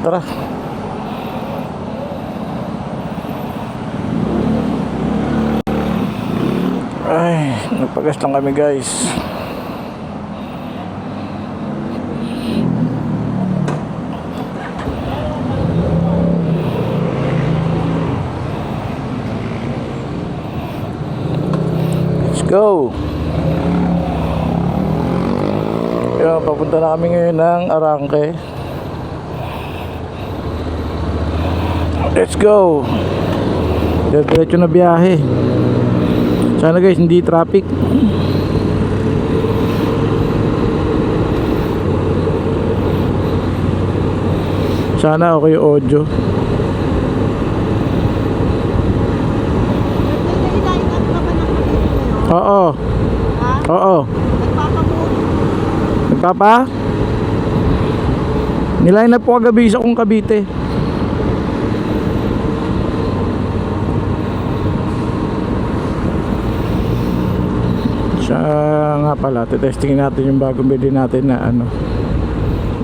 Tara. Ay, nagpagas lang kami guys. Let's go. Yan, papunta na kami ngayon ng Arangke. Let's go. Diretso na biyahe. Sana guys hindi traffic. Sana okay yung audio. Oo. Oo. Nagpapa? Niline up po kagabi sa kong Cavite. Nga pala, testingin natin yung bagong bili natin na ano,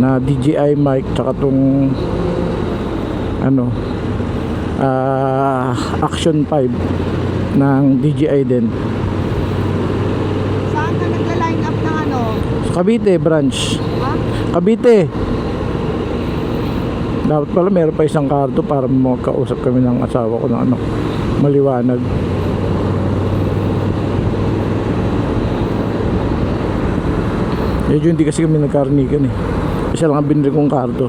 na DJI mic, tsaka tong ano, Action 5 ng DJI din. Saan ka nagla-line up ng ano? Sa Cavite branch. Ha? Cavite. Dapat pala meron pa isang karto para magkausap kami ng asawa ko ng ano, maliwanag. Medyo hindi kasi kami nagkarnigan eh. Isa lang ang binili kong karto.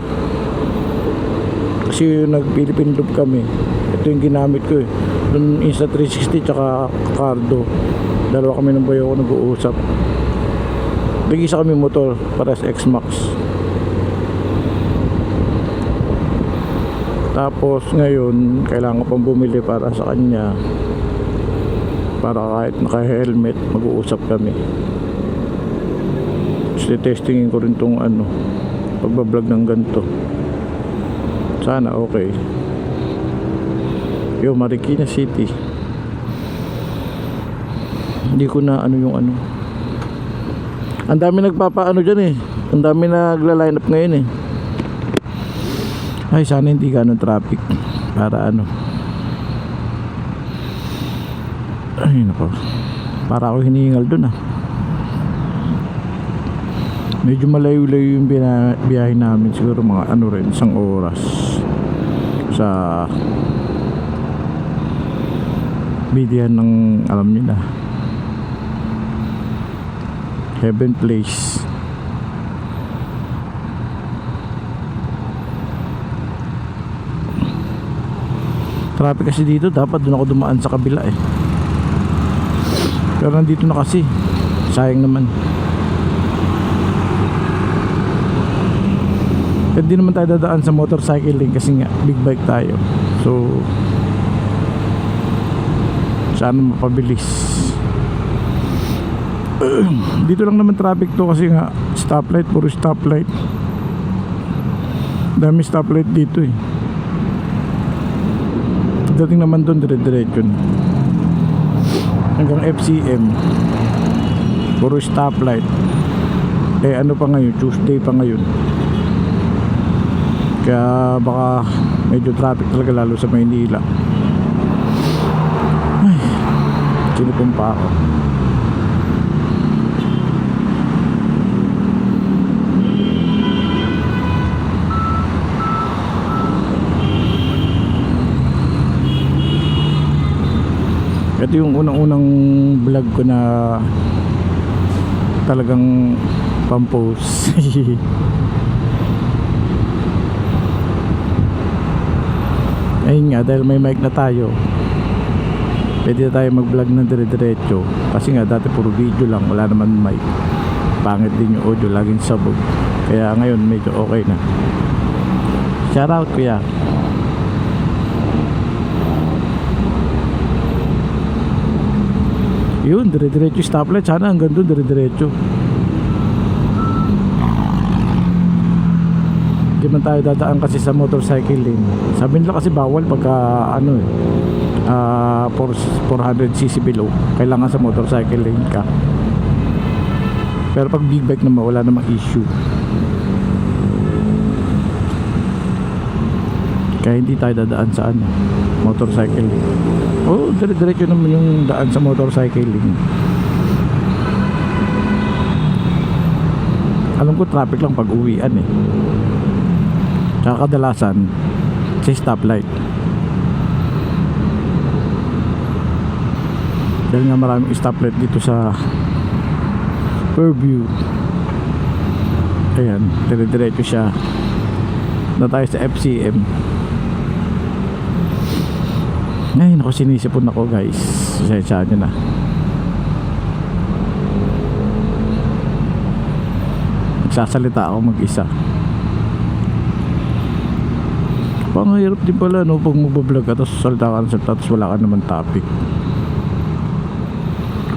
Kasi yung nag-Philippine Loop kami. Ito yung ginamit ko eh. Yung Insta360 tsaka Cardo. Dalawa kami ng bayo ko nag-uusap. Nag-isa kami motor para sa X-Max. Tapos ngayon kailangan ko pang bumili para sa kanya. Para kahit naka-helmet mag-uusap kami. Testingin ko rin tong ano, pagbablog ng ganito. Sana okay. Yo, Marikina City. Hindi ko na ano yung ano. Ang dami nagpapaano dyan eh. Ang dami nagla-line up ngayon eh. Ay, sana hindi ganun traffic. Para ano. Ay, nako. Para ako hinihingal dun ah. Medyo malayo-layo yung biyahe namin. Siguro mga ano rin, isang oras sa bidihan ng alam nila Heaven Place. Traffic kasi dito, dapat doon ako dumaan sa kabila eh. Pero nandito na kasi, sayang naman. Hindi naman tayo dadaan sa motorcycling kasi nga big bike tayo. So sana mapabilis. Dito lang naman traffic to kasi nga stoplight, puro stoplight. Dami stoplight dito eh. Dating naman doon dire-diretso hanggang FCM. Puro stoplight. Eh ano pa ngayon, Tuesday pa ngayon. Kaya baka medyo traffic talaga lalo sa Maynila. Ay, sinipon pa ako. Ito yung unang-unang vlog ko na talagang pampost. Ayun nga, dahil may mic na tayo, pwede na tayo mag vlog ng dire-diretso. Kasi nga dati puro video lang, wala naman mic. Pangit din yung audio, laging sabog. Kaya ngayon medyo okay na. Shout out kuya. Yun, dire-diretso stoplight. Sana hanggang doon dire-diretso. Hindi man tayo dadaan kasi sa motorcycle lane. Sabi nila kasi bawal pagka ano 400cc below. Kailangan sa motorcycle lane ka. Pero pag big bike naman wala namang issue. Kaya hindi tayo dadaan sa ano, motorcycling. Oo, dire-diretso naman yung daan sa motorcycling. Alam ko traffic lang pag uwian eh. Tsaka kadalasan sa stoplight. Dahil nga maraming stoplight dito sa Fairview. Ayan, dire-diretso siya na tayo sa FCM. Ngayon ako sinisipon ako guys. Sasayaan nyo na. Nagsasalita ako mag-isa. Parang hirap din pala no pag magbablog ka tapos salita ka ng salita tapos wala ka naman topic.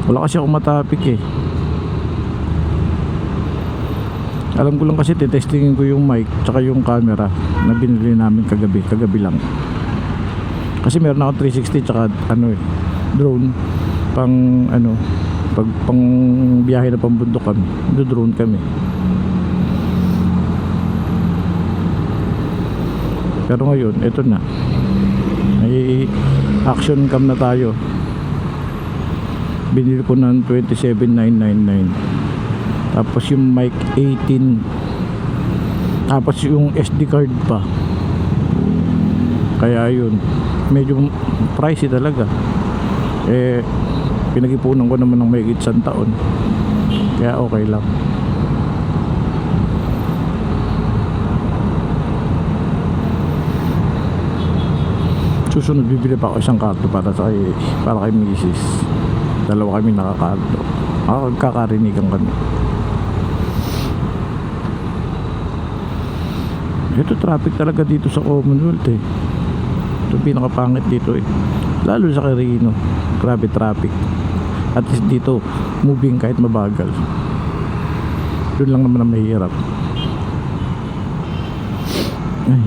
Wala kasi ako matapik eh. Alam ko lang kasi titestingin ko yung mic tsaka yung camera na binili namin kagabi lang. Kasi meron ako 360 tsaka ano eh, drone pang ano, pang biyahe na pambundok kami. Drone kami. Pero ngayon, ito na. May action cam na tayo. Binili ko ng 27,999. Tapos yung mic 18. Tapos yung SD card pa. Kaya yun, medyo pricey talaga. Eh pinag-ipunan ko naman ng mahigit 1 taon. Kaya okay lang. Susunod bibili pa ako isang karto para kay Mrs. Dalawa kami nakakarto. Magkakarinigan kami. Ito traffic talaga dito sa Commonwealth eh. Ito pinakapangit dito eh. Lalo sa Quirino. Grabe traffic. At least dito moving kahit mabagal. Doon lang naman ang mahirap. Ay,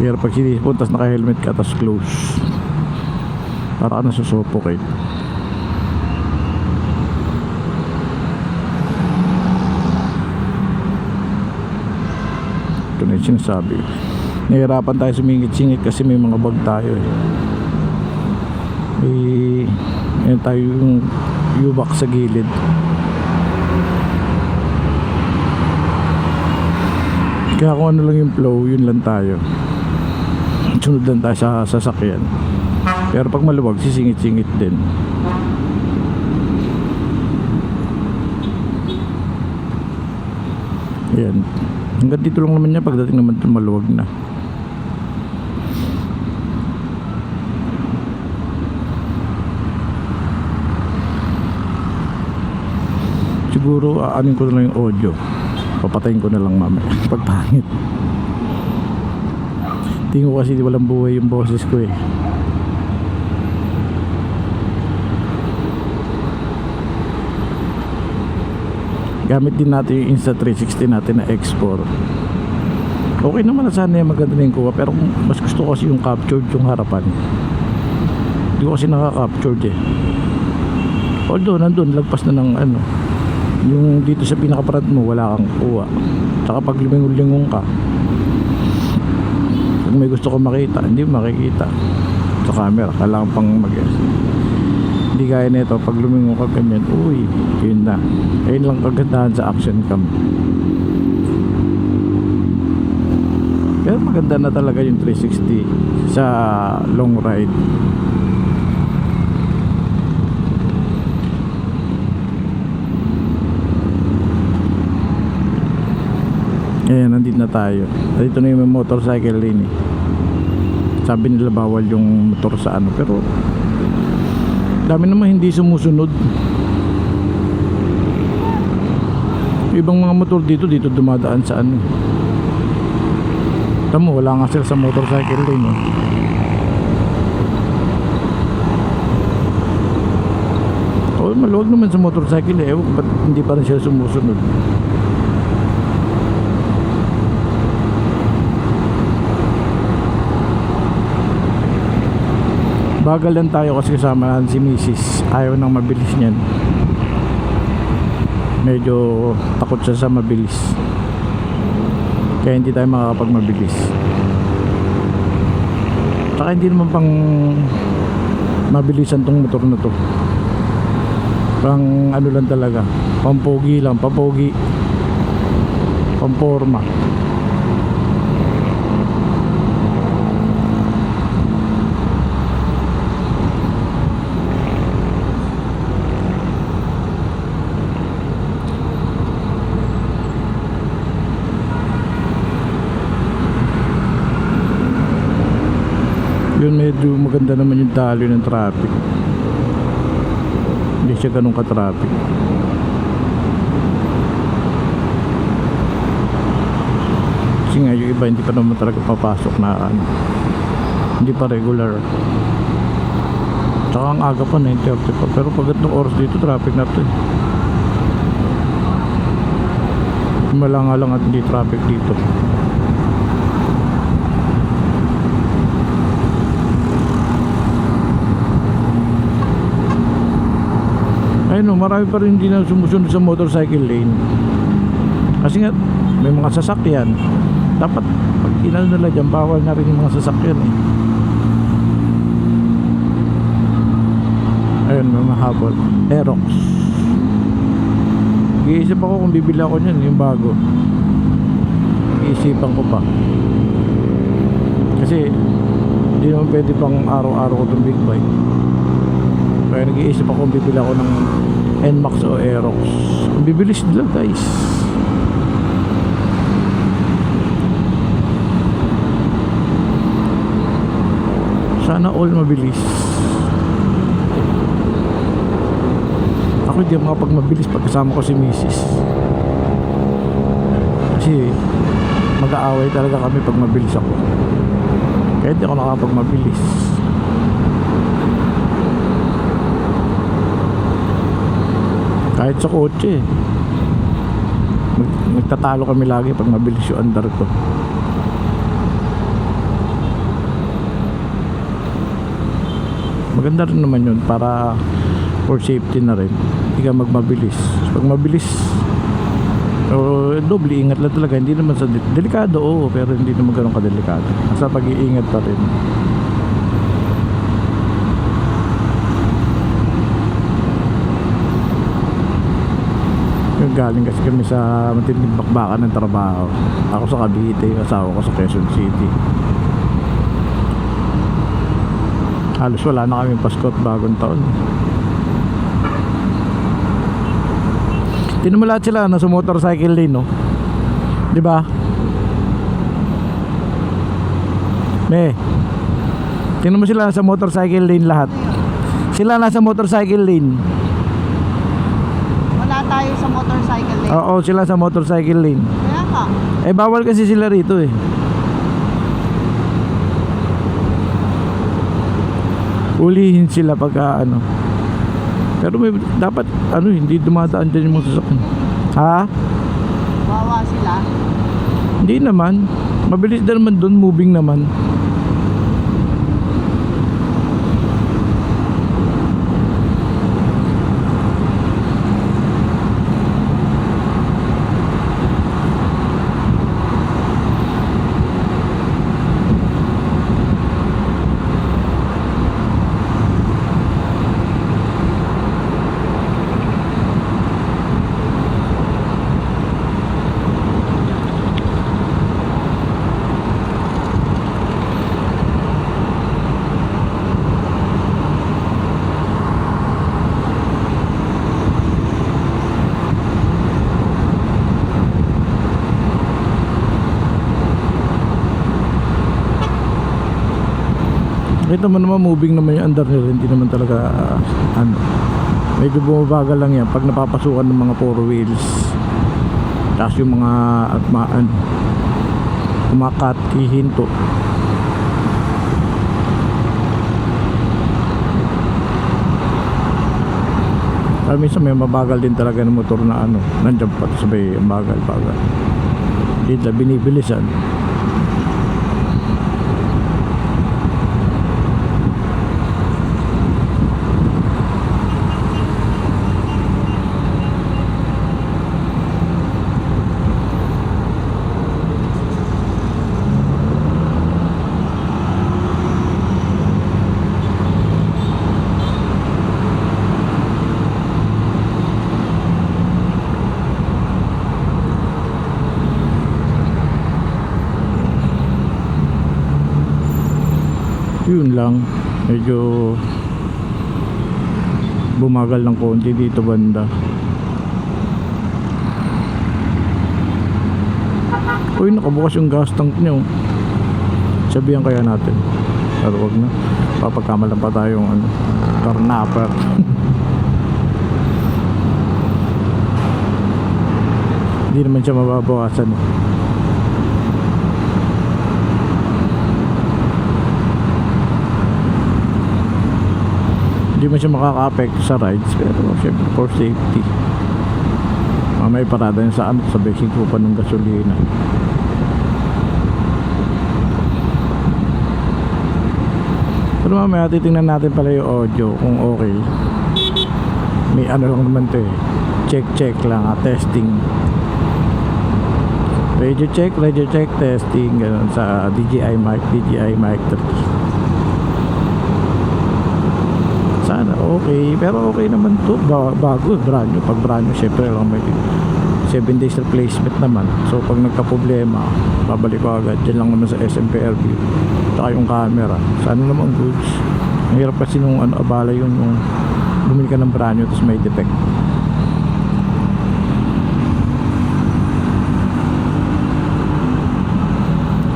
hirap pag sinisipon tapos naka-helmet ka tapos close. Para ka nasusuffocate. Ito na yung sinasabi. Nahirapan tayo sumingit-singit kasi may mga bag tayo eh. Ayan tayo yung U-back sa gilid. Kaya kung ano lang yung flow, yun lang tayo. Sunod lang tayo sa sasakyan. Pero pag maluwag, sisingit-singit din. Ayan. Hanggang dito lang naman niya pagdating naman ito maluwag na. Siguro aanin ko na lang yung audio. Papatayin ko na lang mamaya pag pangit. Tingin ko kasi walang buhay yung boses ko eh. Gamit din natin yung Insta360 natin na X4. Okay naman na sana yung maganda na yung kuha. Pero mas gusto ko kasi yung captured yung harapan. Hindi ko kasi nakaka-captured eh. Although nandun lagpas na ng ano, yung dito sa pinaka-front mo wala kang kuha. Tsaka pag lumingon-lingon ka, pag may gusto ko makita, hindi makikita sa camera. Kailangan pang hindi gaya nito pag lumingon ka ganyan, uy, yun na. Ayun lang kagandahan sa action cam. Pero maganda na talaga yung 360 sa long ride. Ayan, nandito na tayo. Dito na yung motorcycle lane eh. Sabi nila bawal yung motor sa ano, pero dami naman hindi sumusunod. Ibang mga motor dito dumadaan sa ano. Tamo, wala nga sila sa motorcycle lane eh. Oh, maluwag naman sa motorcycle eh. Ba't hindi pa rin sila sumusunod? Bagal lang tayo kasi kasama natin si Mrs. Ayaw nang mabilis niyan. Medyo takot siya sa mabilis. Kaya hindi tayo makakapag mabilis. Tsaka hindi naman pang mabilisan tong motor na to. Pang ano lang talaga, pampogi lang, papogi, pamporma. Yun, medyo maganda naman yung daloy ng traffic. Hindi siya ganun ka-traffic. Kasi nga yung iba hindi pa naman talaga papasok na ano, hindi pa regular. Tsaka ang aga pa 9:30 pa. Pero pag ng oras dito traffic na to eh. Malanga lang at hindi traffic dito. Ayun o, marami pa rin hindi na sumusunod sa motorcycle lane. Kasi nga may mga sasakyan. Dapat pag inano nila dyan, bawal na rin yung mga sasakyan eh. Ayun, may mahabol Aerox. Iisip ako kung bibili ako nyan, yung bago. Iisipan ko pa. Kasi hindi naman pwede pang araw-araw ko itong big bike. Kaya nag-iisip ako kung bibili ako ng NMAX o Aerox. Ang bibilis nila guys. Sana all mabilis. Ako hindi makapag mabilis pag kasama ko si Mrs. Kasi mag-aaway talaga kami pag mabilis ako. Kaya hindi ako nakapag mabilis. Kahit sa kotse magtatalo kami lagi pag mabilis yung andar ko. Maganda rin naman yun para for safety na rin. Hindi ka magmabilis. Pag mabilis doble ingat lang talaga. Hindi naman sa delikado, oo, pero hindi naman ganun kadelikado. Nasa pag-iingat pa rin. Galing kasi kami sa matinding bakbakan ng trabaho. Ako sa Cavite, asawa ko sa Quezon City. Halos wala na kami Pasko at bagong taon. Tingnan mo lahat sila nasa motorcycle lane, no? Di ba? Tingnan mo sila nasa motorcycle lane lahat. Sila nasa motorcycle lane. Tayo sa motorcycle lane. Oo, sila sa motorcycle lane. Kaya ka. Eh bawal kasi sila rito eh. Ulihin sila pagka ano. Pero may dapat ano, hindi dumadaan dyan yung mga sasakyan. Ha? Wawa sila. Hindi naman. Mabilis din naman doon, moving naman. Ito naman moving naman yung under nila. Hindi naman talaga ano, medyo bumabagal lang yan pag napapasukan ng mga four wheels. Tapos yung mga kumakat, hihinto. Minsan may mabagal din talaga ng motor na ano, nandiyan pa sabay ang bagal-bagal. Dito binibilisan. Yun lang, medyo bumagal ng konti dito banda. Uy, nakabukas yung gas tank niya, oh. Sabihan kaya natin, pero wag na, papagkamalan pa tayong ano, karnapper. Hindi naman siya mababawasan, eh. Hindi man siya makaka-affect sa rides, pero syempre for safety. May parada yun sa ano, sa basic po pa ng gasolina. Pero mamaya titingnan natin pala yung audio kung okay. May ano lang naman to, eh. Check lang, testing. Radio check, testing, ganun sa DJI mic 3. Sana okay, pero okay naman to, bago, brand new. Pag brand new, syempre lang may 7 days replacement naman. So pag nagka-problema, babalik ko agad. Diyan lang naman sa SMPR view. Saka yung camera, sana naman goods. Ang hirap kasi nung ano, abala yung bumili ka ng brand new tapos may defect.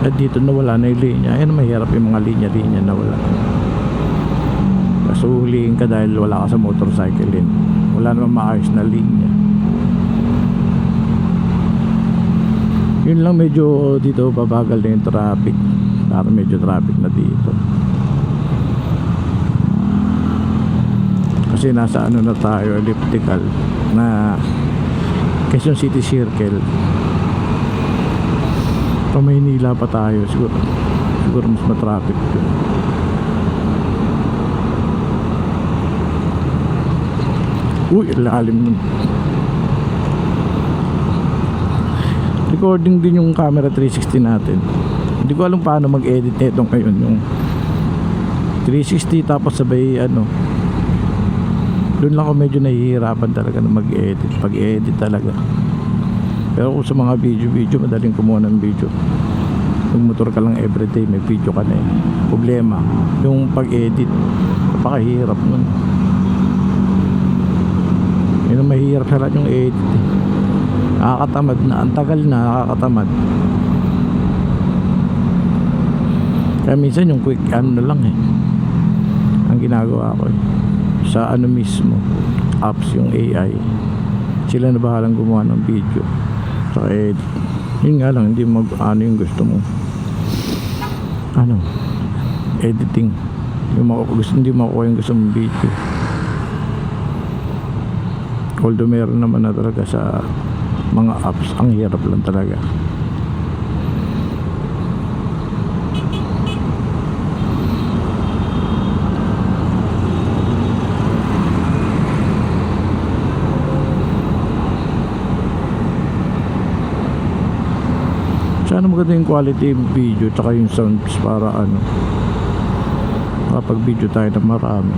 At dito nawala na yung linya. Ayan, mahirap yung mga linya na wala. So huliin ka dahil wala ka sa motorcycle din. Wala namang maayos na linya. Yun lang, medyo dito babagal na yung traffic. Para medyo traffic na dito. Kasi nasa ano na tayo, elliptical na Quezon City Circle. Pa Maynila pa tayo, siguro mas matraffic dun. Uy, lalim nun. Recording din yung camera 360 natin. Hindi ko alam paano mag-edit nito ngayon, yung 360 tapos sabay ano. Doon lang ako medyo nahihirapan talaga na mag-edit. Pag-edit talaga. Pero kung sa mga video, madaling kumuha ng video. Kung motor ka lang everyday, may video ka na, eh. Problema, yung pag-edit, napakahirap nun. Yun ang mahirap sa lahat, yung edit, eh. Nakakatamad na, ang tagal na, nakakatamad. Kaya minsan yung quick ano na lang, eh. Ang ginagawa ko, eh. Sa ano mismo, apps, yung AI, sila na bahalang gumawa ng video. Saka edit. Yun nga lang, hindi mag ano yung gusto mo, ano, editing. Hindi makuha yung gusto mong video. Although meron naman na talaga sa mga apps, ang hirap lang talaga. Sana maganda yung quality yung video tsaka yung sounds para ano, kapag video tayo na marami.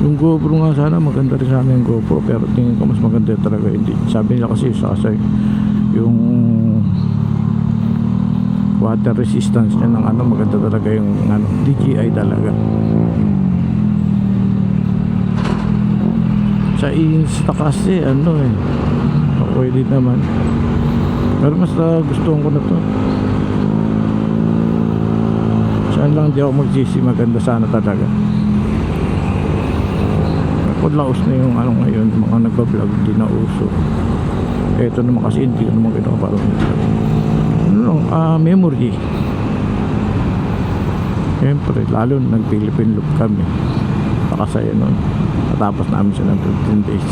Yung GoPro nga sana, maganda rin sana yung GoPro, pero tingin ko mas maganda talaga hindi. Sabi nila kasi yung water resistance niya ng ano, maganda talaga yung ano, DJI talaga. Sa Insta kasi ano, eh, pwede naman, pero mas gustuhan ko na to. Saan lang di ako magsisi, maganda sana talaga. Laos na yung ano ngayon, mga nagbablog, hindi na uso. Eto naman kasi hindi ko naman parang ano lang, memory. Siyempre, lalo nag-Philippine loop kami, pakasaya nun. Tapos namin siya ng 15 days.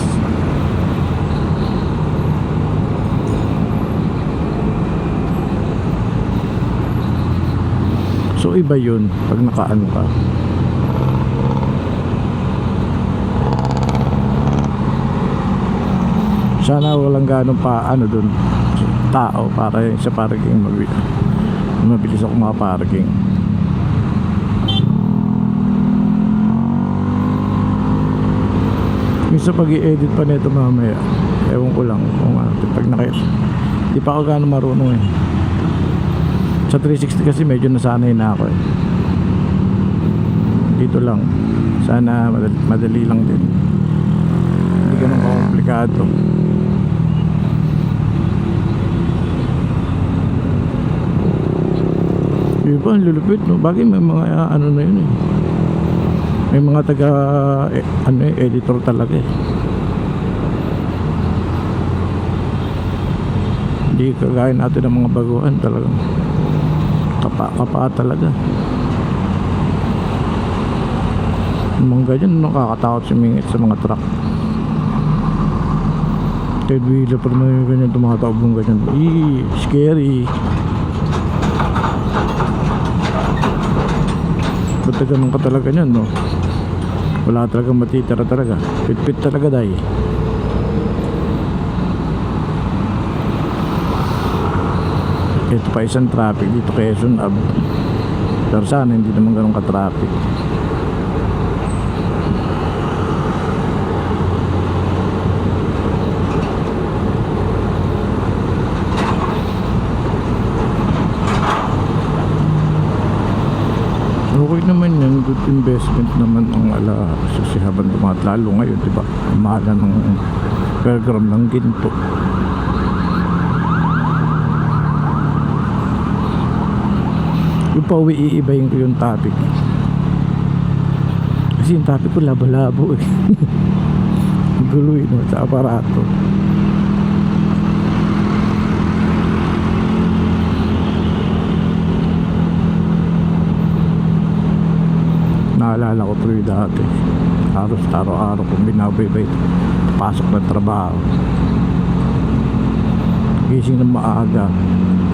So iba yun pag nakaano ka. Sana walang ganong pa ano dun tao para sa parking mabilis ako makaparking. Yung sa pag-i-edit pa nito mamaya, ewan ko lang kung pag Di pa ako gaano marunong eh. Sa 360 kasi medyo nasanay na ako eh. Dito lang. Sana madali lang din. Hindi ganun komplikado. Iba, ang lulupit, no? Bagay may mga ano na yun eh. May mga taga editor talaga eh. Hindi kagaya natin ng mga baguhan talagang kapa talaga. Yung mga ganyan, nakakatakot sumingit sa mga truck. Third wheeler pa naman yung ganyan, tumakataob ng ganyan. Scary. Ba't ganun ka talaga nyan, no? Wala talaga matitira talaga. Pit talaga dahil. Ito pa isang traffic dito Quezon Ave. Pero sana hindi naman ganun ka-traffic. Okay naman yan, good investment naman ang sasihaban tumat lalo ngayon, diba? Mahal na ng per gram ng ginto. Yung pauwi, iibayin ko yung topic. Kasi yung topic ko labo-labo eh. Gulo eh, no, sa aparato. Naalala ko tuloy dati, halos araw-araw kong binabaybay pasok ng trabaho, gising ng maaga,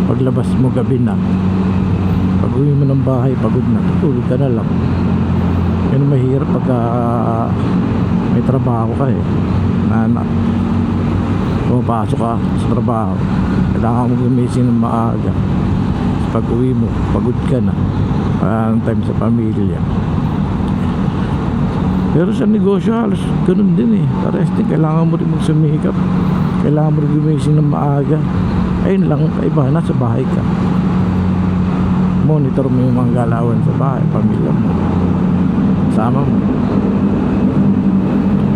paglabas mo gabi na, pag uwi mo ng bahay pagod na, tutulog ka na lang. Yan mahirap pagka may trabaho ka eh, na pumapasok ka sa trabaho, kailangan mo gumising ng maaga. Pag uwi mo pagod ka na, wala ng time sa pamilya. Pero sa negosyo halos ganun din eh. Parehas din, kailangan mo rin magsumikap, kailangan mo rin gumising ng maaga. Ayun lang, kaiba, nasa bahay ka, monitor mo yung mga galawan sa bahay, pamilya mo, sama mo,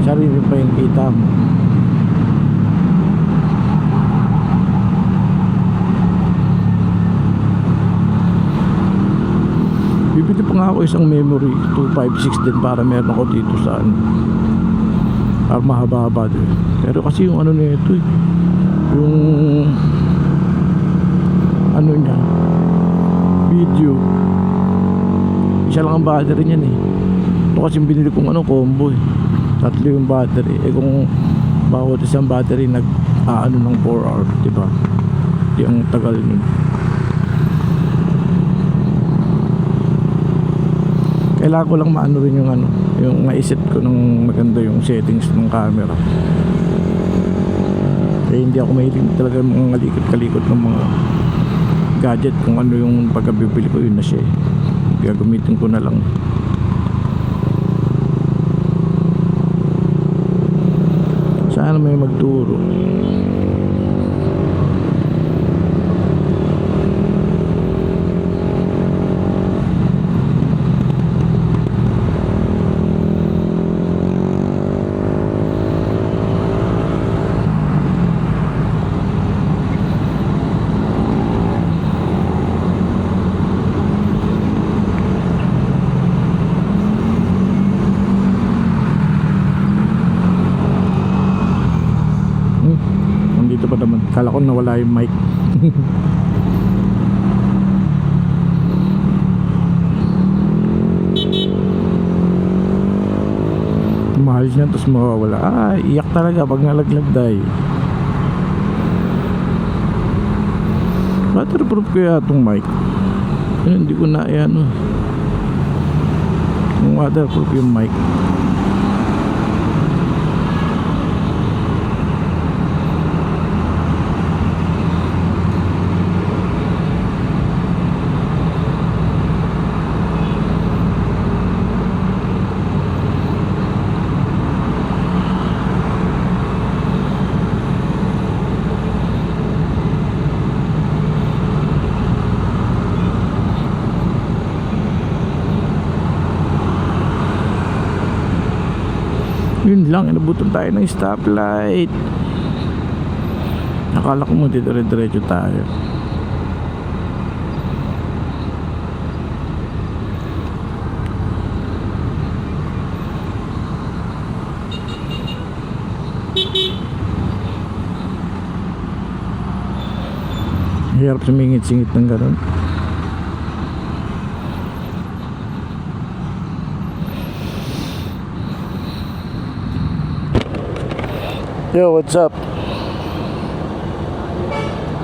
sarili pa yung kita mo. Bibili pa nga ako isang memory 256 din para meron ako dito sa para mahaba-haba din. Pero kasi yung ano nito eh, yung ano niya, video, isa lang ang battery niyan eh. Ito kasi binili kong combo eh, tatlo yung battery eh. Kung bawat isang battery ng 4 hours, diba? Di ang tagal nun. Kailangan ko lang maano rin yung maiset ko ng maganda yung settings ng camera. Eh hindi ako mahilig talaga mga kalikot-kalikot ng mga gadget. Kung ano yung pagkabibili ko, yun na siya eh. Gagamitin ko na lang. Sana may magturo. Nandito pa naman. Kala ko nawala yung mic. Mahal niya tapos mawawala. Iyak talaga pag nalaglag dahil. Waterproof kaya itong mic. Hindi ko na yung waterproof yung mic. Yun lang, inabutan tayo ng stoplight. Akala ko mo dire-diretso tayo. Hirap sumingit-singit ng gano'n. Yo, what's up?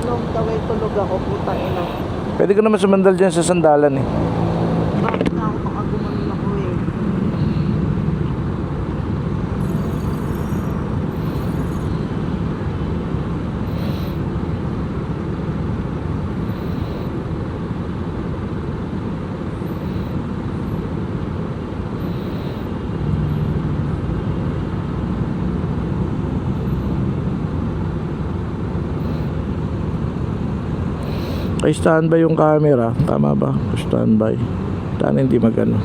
Long the way tulog ako, putang ina. Pwede ka naman sumandal dyan sa sandalan eh. Bakit na ako makagumanon ako eh. Ay, standby yung camera. Tama ba? Standby. Sana hindi magano.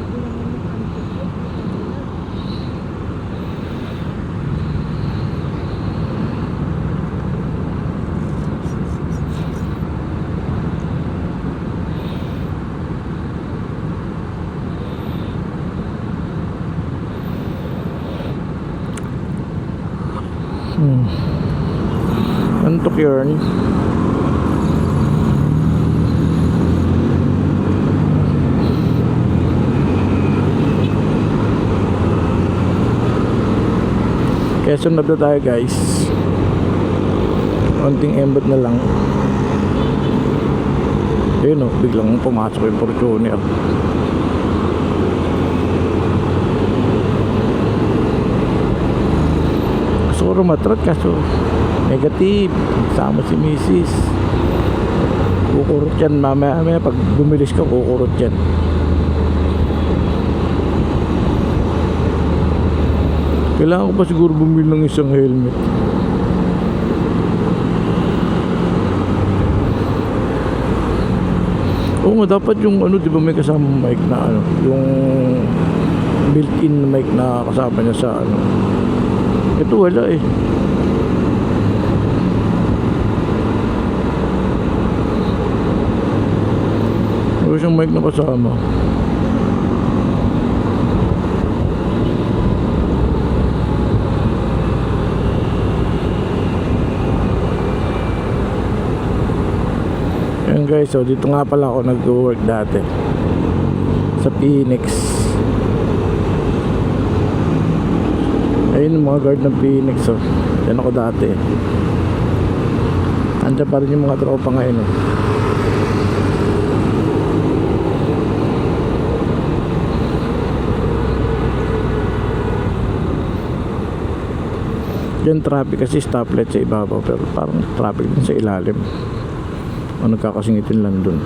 Antok yun. Kaya sunod na tayo guys. Konting embot na lang. Ayun o, biglang pumasok yung Fortuner. Gusto ko rumatrat kaso negative. Sama si Mrs. Kukurot yan mamaya pag bumilis ka kukurot yan. Kailangan ko pa siguro bumili ng isang helmet. Oo nga, dapat yung ano, di ba may kasamang mic na ano, yung built-in mic na kasama niya sa ano. Ito wala eh. Wala siyang mic na kasama. Ayan guys, so dito nga pala ako nag-work dati sa Phoenix. Ayun yung mga guard ng Phoenix, so yan ako dati. Andiyan pa rin yung mga tropa ngayon eh. Yan traffic kasi stoplight sa ibabaw, pero parang traffic din sa ilalim. Ano, nagkakasingitin lang dun.